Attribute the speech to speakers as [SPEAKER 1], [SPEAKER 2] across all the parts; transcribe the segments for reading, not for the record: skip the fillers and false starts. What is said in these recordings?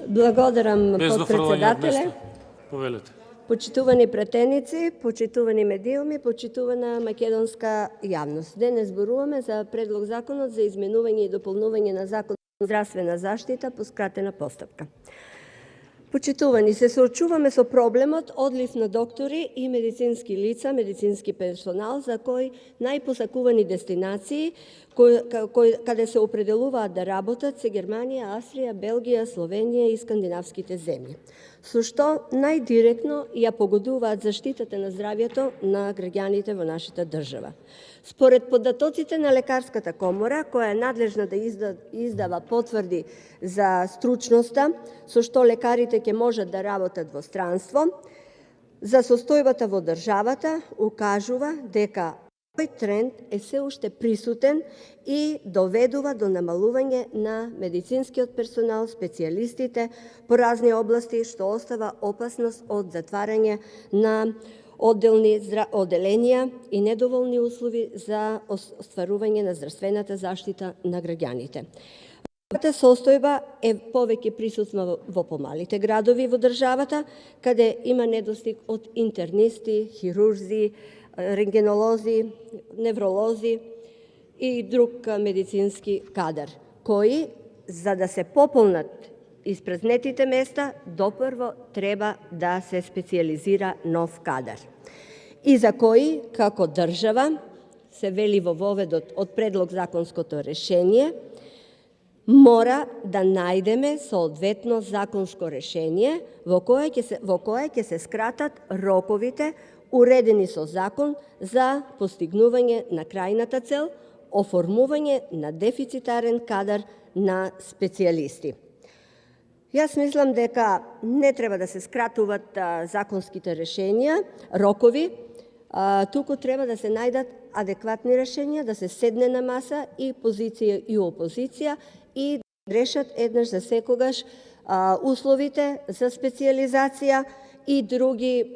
[SPEAKER 1] Благодарам,
[SPEAKER 2] Без дофрлање од
[SPEAKER 1] подпредседателе.
[SPEAKER 2] место. Повелете.
[SPEAKER 1] Почитувани пратеници, почитувани медиуми, почитувана македонска јавност. Денес зборуваме за Предлог законот за изменување и дополнување на Законот за здравствена заштита по скратена постапка. Почитувани, се соочуваме со проблемот одлив на доктори и медицински лица, медицински персонал, за кои најпосакувани дестинации каде се определуваат да работат се Германија, Австрија, Белгија, Словенија и скандинавските земји, со што најдиректно ја погодуваат заштитата на здравјето на граѓаните во нашата држава. Според податоците на Лекарската комора, која е надлежна да издава потврди за стручноста, со што лекарите ќе можат да работат во странство, за состојбата во државата укажува дека овој тренд е се уште присутен и доведува до намалување на медицинскиот персонал, специјалистите по разни области, што остава опасност од затварање на оделенија и недоволни услови за остварување на здравствената заштита на граѓаните. Овата состојба е повеќе присутна во помалите градови во државата, каде има недостиг од интернисти, хирурзи, рентгенолози, невролози и друг медицински кадар, кои, за да се пополнат испразнетите места, допрво треба да се специјализира нов кадар. И за кои, како држава, се вели во воведот од предлог законското решение, мора да најдеме соодветно законско решение во кое ќе се скратат роковите уредени со закон за постигнување на крајната цел, оформување на дефицитарен кадар на специјалисти. Јас мислам дека не треба да се скратуват законските решенија, рокови, туку треба да се најдат адекватни решенија, да се седне на маса и позиција и опозиција и да решат еднаш за секогаш условите за специјализација и други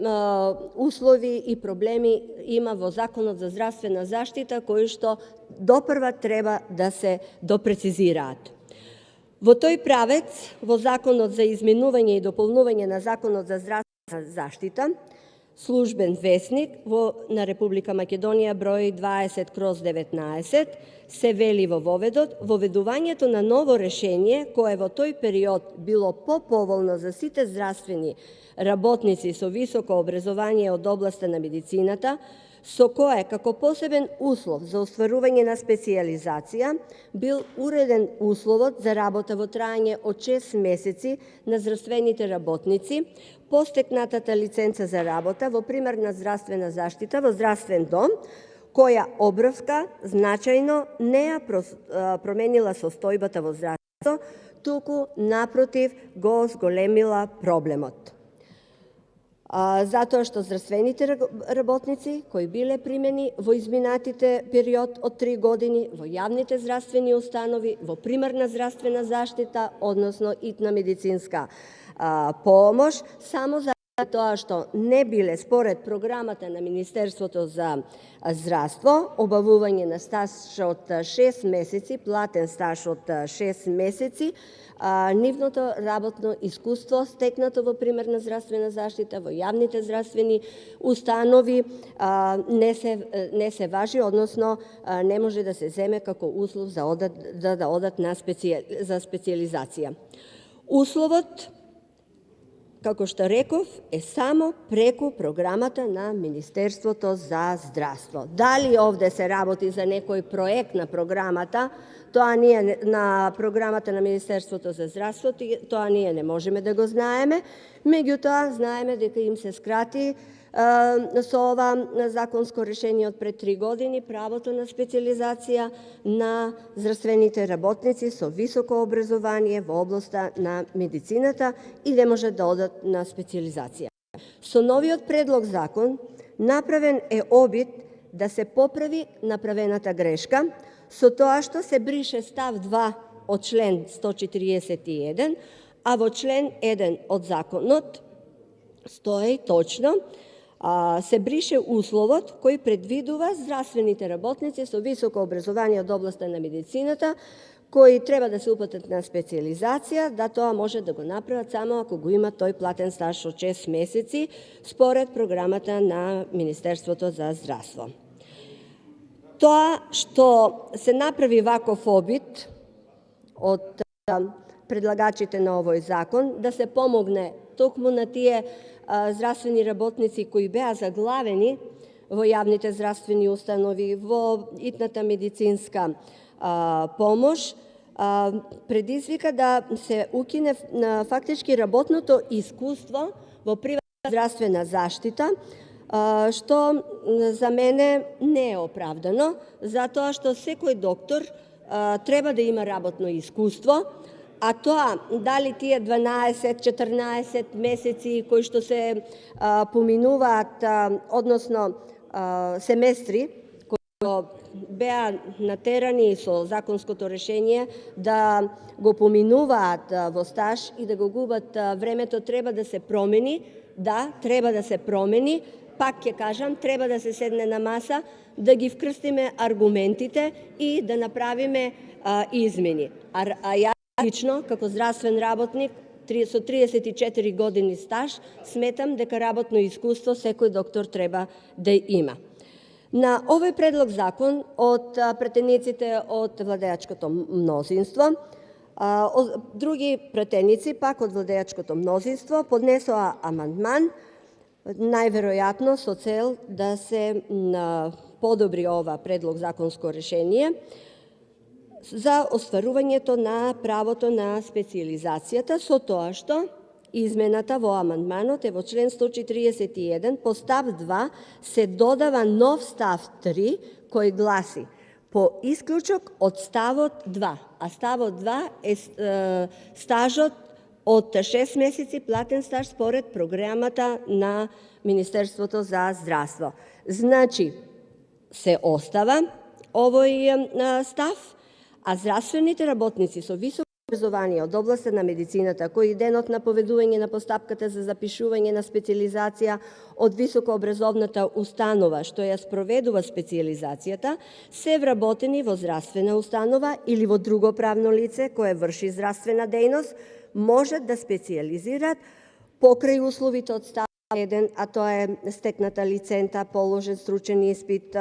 [SPEAKER 1] услови и проблеми има во Законот за здравствена заштита, кои што допрва треба да се допрецизираат. Во тој правец, во Законот за изменување и дополнување на Законот за здравствена заштита, Службен весник на Република Македонија број 20/19, се вели во воведот, воведувањето на ново решение, кое во тој период било поповолно за сите здравствени работници со високо образование од областа на медицината, со кое, како посебен услов за остварување на специјализација, бил уреден условот за работа во трајање од 6 месеци на здравствените работници, постекнатата лиценца за работа во примарна здравствена заштита во здравствен дом, која обврска значајно не ја променила состојбата во здравството, туку напротив го зголемила проблемот. Затоа што здравствените работници кои биле примени во изминатите период од 3 години во јавните здравствени установи, во примарна здравствена заштита, односно итна медицинска помош, само за тоа што не биле според програмата на Министерството за здравство, обавување на стаж од 6 месеци, платен стаж од 6 месеци, нивното работно искуство стекнато во примерна здравствена заштита, во јавните здравствени установи не се важи, односно не може да се земе како услов за да одат за специјализација. Условот, како што реков, е само преку програмата на Министерството за здравство. Дали овде се работи за некој проект на програмата, тоа ние на програмата на Министерството за здравство, тоа ние не можеме да го знаеме, меѓутоа знаеме дека им се скрати со ова законско решение од пред 3 години правото на специјализација на здравствените работници со високо образование во областа на медицината и не можат да одат на специјализација. Со новиот предлог закон направен е обид да се поправи направената грешка, со тоа што се брише став 2 од член 141, а во член 1 од законот стои точно се брише условот кој предвидува здравствените работници со високо образование од областа на медицината кои треба да се упатат на специализација, да тоа може да го направат само ако го има тој платен стаж од 6 месеци според програмата на Министерството за здравство. Тоа што се направи ваков обид од предлагачите на овој закон да се помогне токму на тие здравствени работници кои беа заглавени во јавните здравствени установи, во итната медицинска помош, предизвика да се укине фактички работното искуство во приватна здравствена заштита, што за мене не е оправдано, затоа што секој доктор треба да има работно искуство, а тоа дали тие 12-14 месеци кои што се поминуваат, односно семестри, кои беа натерани со законското решение да го поминуваат во стаж и да го губат времето, треба да се промени. Да, треба да се промени. Пак ќе кажам, треба да се седне на маса, да ги вкрстиме аргументите и да направиме измени. А ја лично, како здравствен работник, со 34 години стаж, сметам дека работно искуство секој доктор треба да има. На овој предлог закон од претениците од владеачкото мнозинство, други претеници пак од владеачкото мнозинство поднесоа амандман, најверојатно со цел да се подобри ова предлог законско решение за остварувањето на правото на специализацијата, со тоа што измената во амандманот е во член 141 по став 2 се додава нов став 3 кој гласи: по исклучок од ставот 2, а ставот 2 е стажот од 6 месеци платен стаж според програмата на Министерството за здравство. Значи, се остава овој став, а здравствените работници со високо образование од областа на медицината, кои денот на поведување на постапката за запишување на специализација од високообразовната установа што ја спроведува специализацијата, се вработени во здравствена установа или во друго правно лице кое врши здравствена дејност, можат да специализираат покрај условите од став 1, а тоа е стекната лиценца, положен стручен испит,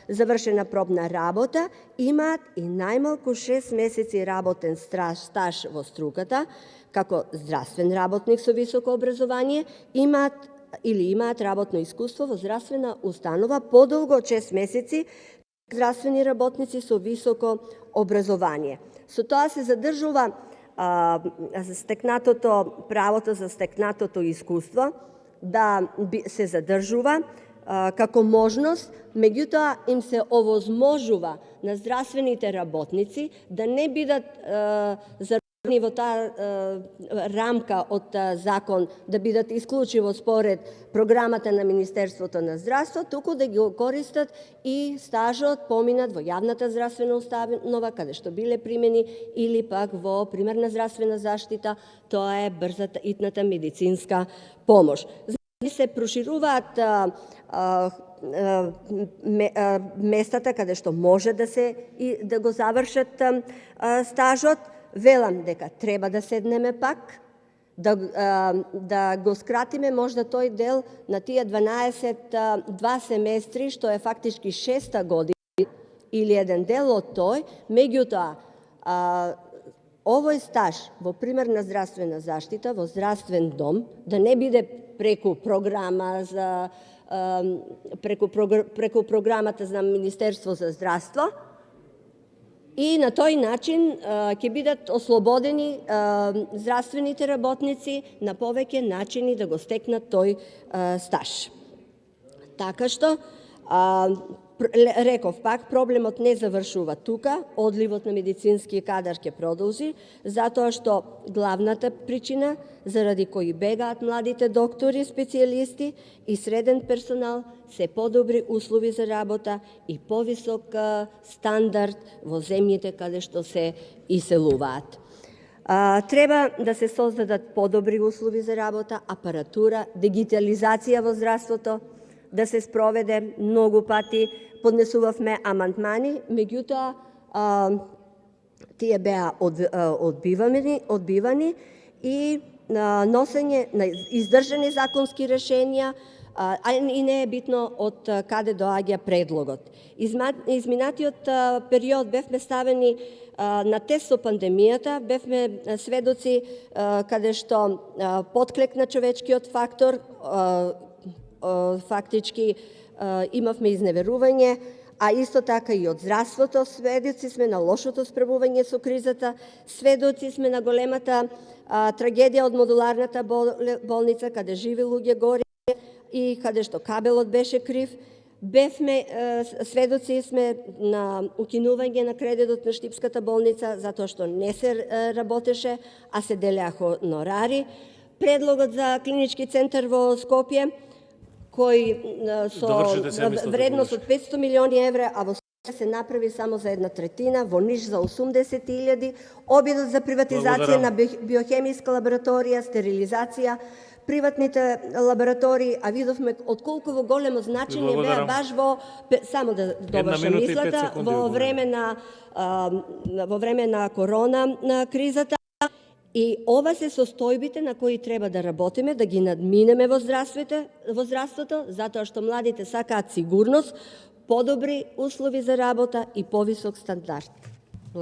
[SPEAKER 1] завршена пробна работа, имаат и најмалку 6 месеци работен стаж во струката, како здравствен работник со високо образование, имаат работно искуство во здравствена установа подолго од 6 месеци, здравствени работници со високо образование. Со тоа се задржува правото за стекнатото искуство, да се задржува како можност, меѓутоа им се овозможува на здравствените работници да не бидат заробени во таа рамка од закон, да бидат исклучиво според програмата на Министерството на здравство, туку да ги користат и стажот поминат во јавната здравствена установа, каде што биле примени, или пак во примерна здравствена заштита, тоа е брзата итната медицинска помош. Се прошируваат местата каде што може да го завршат стажот. Велам дека треба да седнеме пак, да го скратиме можда тој дел на тие 2 семестри, што е фактички 6-та година или еден дел од тој, меѓутоа овој стаж во примерна здравствена заштита во здравствен дом да не биде преку програмата за Министерство за здравство, и на тој начин ќе бидат ослободени здравствените работници на повеќе начини да го стекнат тој стаж. Така што, реков пак, проблемот не завршува тука, одливот на медицински кадар ќе продолжи, затоа што главната причина заради кои бегаат младите доктори, специјалисти и среден персонал се подобри услови за работа и повисок стандард во земјите каде што се иселуваат. Треба да се создадат подобри услови за работа, апаратура, дигитализација во здравството, да се спроведе. Многу пати поднесувавме амандмани, меѓутоа тие беа одбивани и носење на издржани законски решенија, и не е битно од каде доаѓа предлогот. Изминатиот период бевме ставени на тест со пандемијата, бевме сведоци каде што потклекна човечкиот фактор, фактички имавме изневерување, а исто така и од здравството. Сведоци сме на лошото справување со кризата, сведоци сме на големата трагедија од модуларната болница, каде живи луѓе горе и каде што кабелот беше крив. Бевме сведоци сме на укинување на кредитот на Штипската болница, затоа што не се работеше, а се делеа хонорари. Предлогот за клинички центар во Скопје, кој со вредност од 500 милиони евра, а во Скопје се направи само за 1/3, во Ниш за 80.000, обидот за приватизација на биохемиска лабораторија, стерилизација, приватните лаборатории, а видовме од колку во големо значење беа баш во, само да довршам мислата, во време на корона на кризата. И ова се состојбите на кои треба да работиме, да ги надминеме во здравството, затоа што младите сакаат сигурност, подобри услови за работа и повисок стандард.